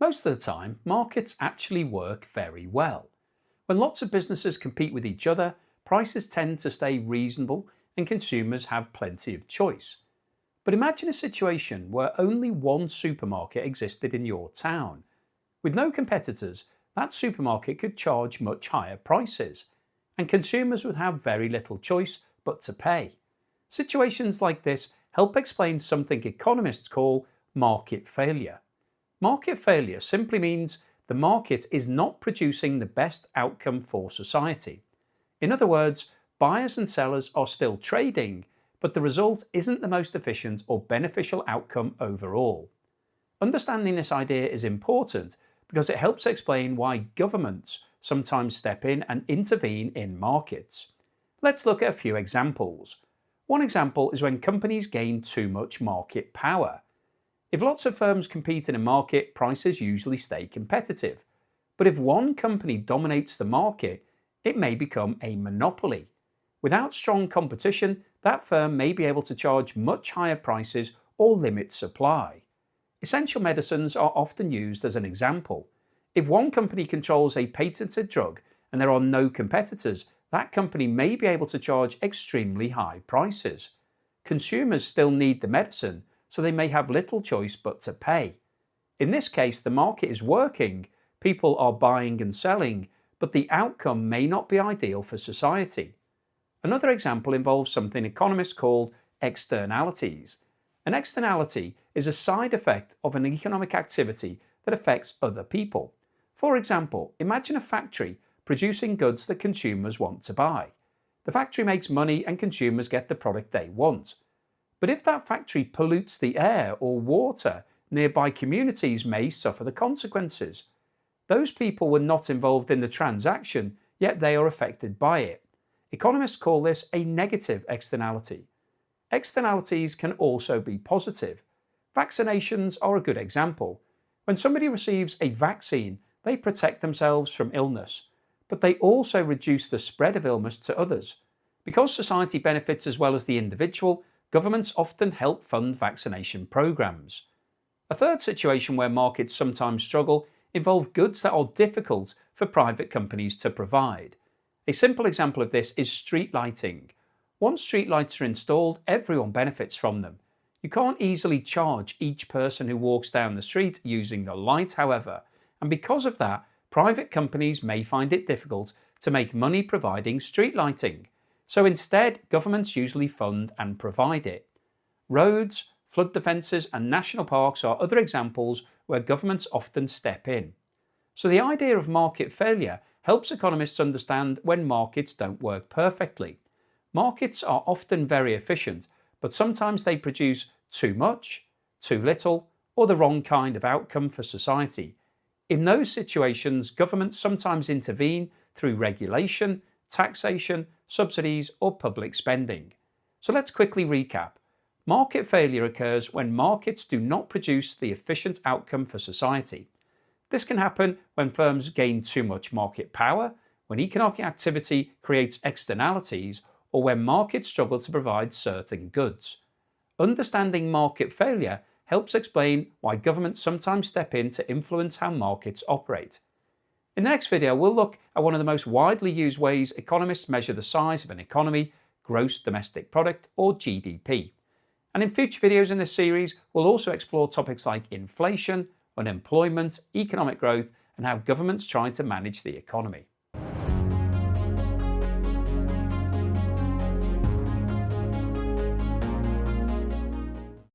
Most of the time, markets actually work very well. When lots of businesses compete with each other, prices tend to stay reasonable and consumers have plenty of choice. But imagine a situation where only one supermarket existed in your town. With no competitors, that supermarket could charge much higher prices, and consumers would have very little choice but to pay. Situations like this help explain something economists call market failure. Market failure simply means the market is not producing the best outcome for society. In other words, buyers and sellers are still trading, but the result isn't the most efficient or beneficial outcome overall. Understanding this idea is important because it helps explain why governments sometimes step in and intervene in markets. Let's look at a few examples. One example is when companies gain too much market power. If lots of firms compete in a market, prices usually stay competitive. But if one company dominates the market, it may become a monopoly. Without strong competition, that firm may be able to charge much higher prices or limit supply. Essential medicines are often used as an example. If one company controls a patented drug and there are no competitors, that company may be able to charge extremely high prices. Consumers still need the medicine, so they may have little choice but to pay. In this case, the market is working, people are buying and selling, but the outcome may not be ideal for society. Another example involves something economists call externalities. An externality is a side effect of an economic activity that affects other people. For example, imagine a factory producing goods that consumers want to buy. The factory makes money and consumers get the product they want. But if that factory pollutes the air or water, nearby communities may suffer the consequences. Those people were not involved in the transaction, yet they are affected by it. Economists call this a negative externality. Externalities can also be positive. Vaccinations are a good example. When somebody receives a vaccine, they protect themselves from illness, but they also reduce the spread of illness to others. Because society benefits as well as the individual, governments often help fund vaccination programs. A third situation where markets sometimes struggle involves goods that are difficult for private companies to provide. A simple example of this is street lighting. Once street lights are installed, everyone benefits from them. You can't easily charge each person who walks down the street using the light, however, and because of that, private companies may find it difficult to make money providing street lighting. So instead, governments usually fund and provide it. Roads, flood defences and national parks are other examples where governments often step in. So the idea of market failure helps economists understand when markets don't work perfectly. Markets are often very efficient, but sometimes they produce too much, too little, or the wrong kind of outcome for society. In those situations, governments sometimes intervene through regulation, taxation, subsidies, or public spending. So let's quickly recap. Market failure occurs when markets do not produce the efficient outcome for society. This can happen when firms gain too much market power, when economic activity creates externalities, or when markets struggle to provide certain goods. Understanding market failure helps explain why governments sometimes step in to influence how markets operate. In the next video, we'll look at one of the most widely used ways economists measure the size of an economy, gross domestic product, or GDP. And in future videos in this series, we'll also explore topics like inflation, unemployment, economic growth, and how governments try to manage the economy.